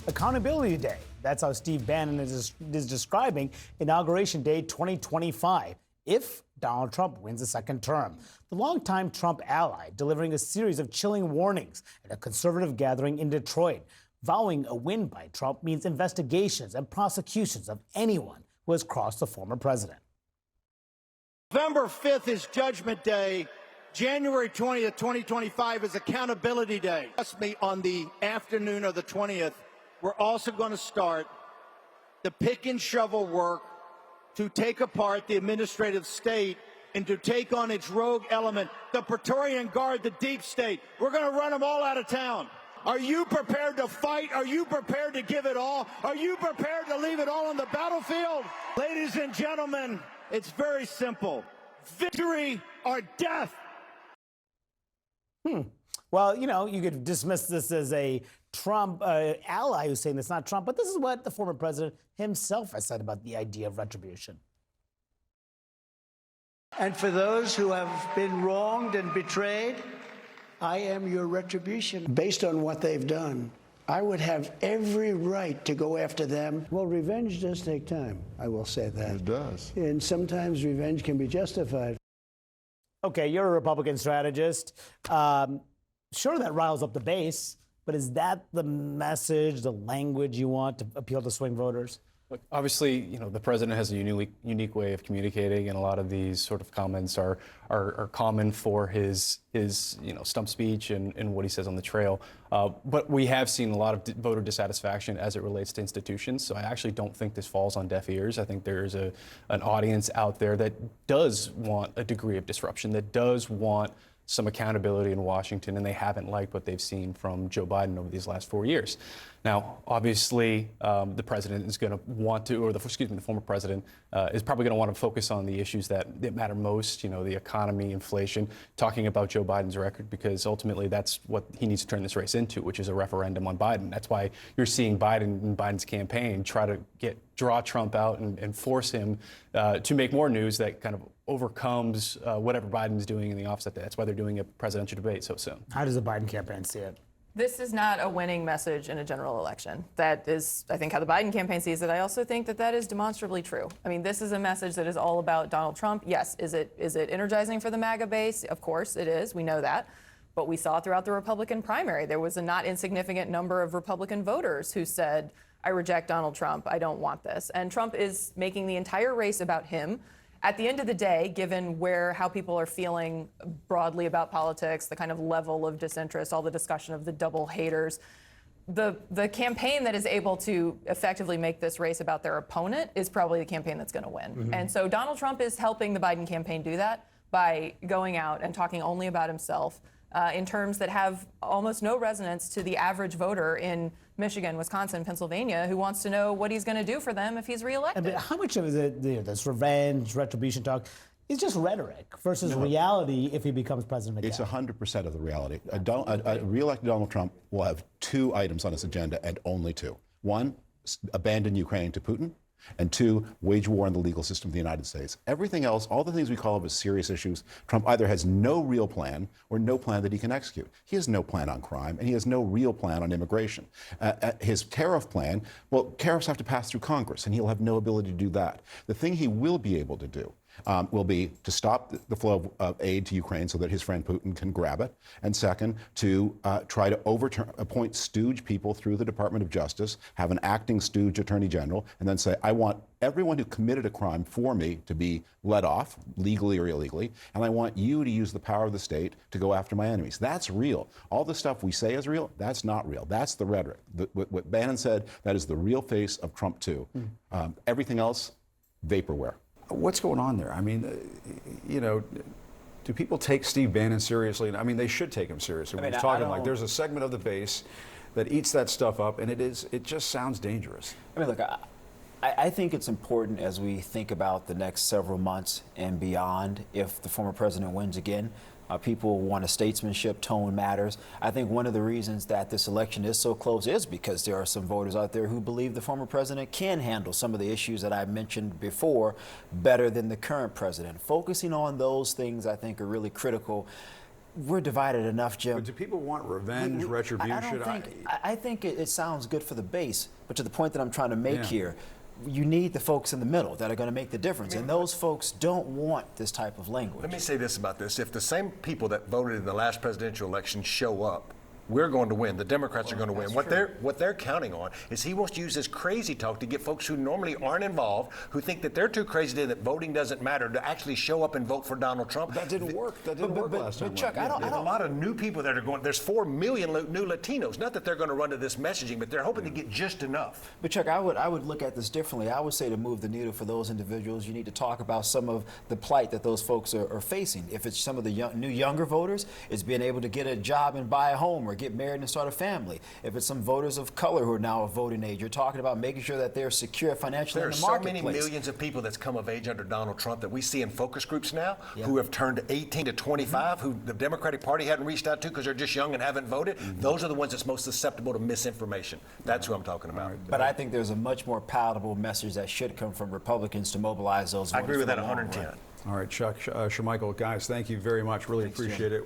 Accountability Day. That's how Steve Bannon is describing Inauguration Day 2025, if Donald Trump wins a second term. The longtime Trump ally delivering a series of chilling warnings at a conservative gathering in Detroit. Vowing a win by Trump means investigations and prosecutions of anyone who has crossed the former president. November 5th is Judgment Day. January 20th, 2025 is Accountability Day. Trust me, on the afternoon of the 20th, we're also going to start the pick and shovel work to take apart the administrative state and to take on its rogue element, the Praetorian Guard, the deep state. We're going to run them all out of town. Are you prepared to fight? Are you prepared to give it all? Are you prepared to leave it all on the battlefield? Ladies and gentlemen, it's very simple. Victory or death. Well, you know, you could dismiss this as a Trump ally who's saying it's not Trump, but this is what the former president himself has said about the idea of retribution. And for those who have been wronged and betrayed, I am your retribution. Based on what they've done, I would have every right to go after them. Well, revenge does take time, I will say that. It does. And sometimes revenge can be justified. Okay, you're a Republican strategist. Sure, that riles up the base, but is that the message, the language you want to appeal to swing voters? Look, obviously, you know, the president has a unique way of communicating, and a lot of these sort of comments are common for his stump speech and what he says on the trail. But we have seen a lot of voter dissatisfaction as it relates to institutions. So I actually don't think this falls on deaf ears. I think there is an audience out there that does want a degree of disruption, that does want some accountability in Washington, and they haven't liked what they've seen from Joe Biden over these last 4 years. Now, obviously, the president is going to want to, or the former president is probably going to want to focus on the issues that matter most, you know, the economy, inflation, talking about Joe Biden's record, because ultimately that's what he needs to turn this race into, which is a referendum on Biden. That's why you're seeing Biden and Biden's campaign try to draw Trump out and force him to make more news that kind of overcomes whatever Biden's doing in the office. That's why they're doing a presidential debate so soon. How does the Biden campaign see it? This is not a winning message in a general election. That is, I think, how the Biden campaign sees it. I also think that that is demonstrably true. I mean, this is a message that is all about Donald Trump. Yes, is it energizing for the MAGA base? Of course it is. We know that. But we saw throughout the Republican primary, there was a not insignificant number of Republican voters who said, I reject Donald Trump. I don't want this. And Trump is making the entire race about him. At the end of the day, given how people are feeling broadly about politics, the kind of level of disinterest, all the discussion of the double haters, the campaign that is able to effectively make this race about their opponent is probably the campaign that's going to win. Mm-hmm. And so Donald Trump is helping the Biden campaign do that by going out and talking only about himself in terms that have almost no resonance to the average voter in Michigan, Wisconsin, Pennsylvania, who wants to know what he's going to do for them if he's reelected. And how much of this revenge, retribution talk is just rhetoric versus reality if he becomes president again? It's 100% of the reality. A reelected Donald Trump will have two items on his agenda, and only two. One, abandon Ukraine to Putin. And two, wage war on the legal system of the United States. Everything else, all the things we call as serious issues, Trump either has no real plan or no plan that he can execute. He has no plan on crime, and he has no real plan on immigration. His tariff plan, well, tariffs have to pass through Congress, and he'll have no ability to do that. The thing he will be able to do will be to stop the flow of aid to Ukraine so that his friend Putin can grab it. And second, to try to appoint stooge people through the Department of Justice, have an acting stooge attorney general, and then say, I want everyone who committed a crime for me to be let off, legally or illegally, and I want you to use the power of the state to go after my enemies. That's real. All the stuff we say is real, that's not real. That's the rhetoric. What Bannon said, that is the real face of Trump too. Everything else, vaporware. What's going on there? I mean, you know, do people take Steve Bannon seriously? I mean, they should take him seriously. When he's talking like there's a segment of the base that eats that stuff up, and it just sounds dangerous. I mean, look, I think it's important as we think about the next several months and beyond, if the former president wins again, people want a statesmanship, tone matters. I think one of the reasons that this election is so close is because there are some voters out there who believe the former president can handle some of the issues that I mentioned before better than the current president. Focusing on those things, I think, are really critical. we're divided enough, Jim. But do people want revenge, retribution? I don't think. I think it sounds good for the base, but to the point that I'm trying to make here, you need the folks in the middle that are going to make the difference, and those folks don't want this type of language. Let me say this about this. If the same people that voted in the last presidential election show up, we're going to win. The Democrats are going to win. What they're counting on is he wants to use this crazy talk to get folks who normally aren't involved, who think that they're too crazy that voting doesn't matter, to actually show up and vote for Donald Trump. That didn't work. That didn't work last time. But Chuck, There's a lot of new people that are going. There's 4 million new Latinos. Not that they're going to run to this messaging, but they're hoping to get just enough. But Chuck, I would look at this differently. I would say to move the needle for those individuals, you need to talk about some of the plight that those folks are facing. If it's some of the younger voters, it's being able to get a job and buy a home or get married and start a family. If it's some voters of color who are now of voting age, you're talking about making sure that they're secure financially in the marketplace. There are so many millions of people that's come of age under Donald Trump that we see in focus groups now who have turned 18 to 25, who the Democratic Party hadn't reached out to because they're just young and haven't voted. Those are the ones that's most susceptible to misinformation. That's who I'm talking about. But I think there's a much more palatable message that should come from Republicans to mobilize those voters. I agree with for that the long 110. run. All right, Chuck Schumacher, guys, thank you very much. Really appreciate it.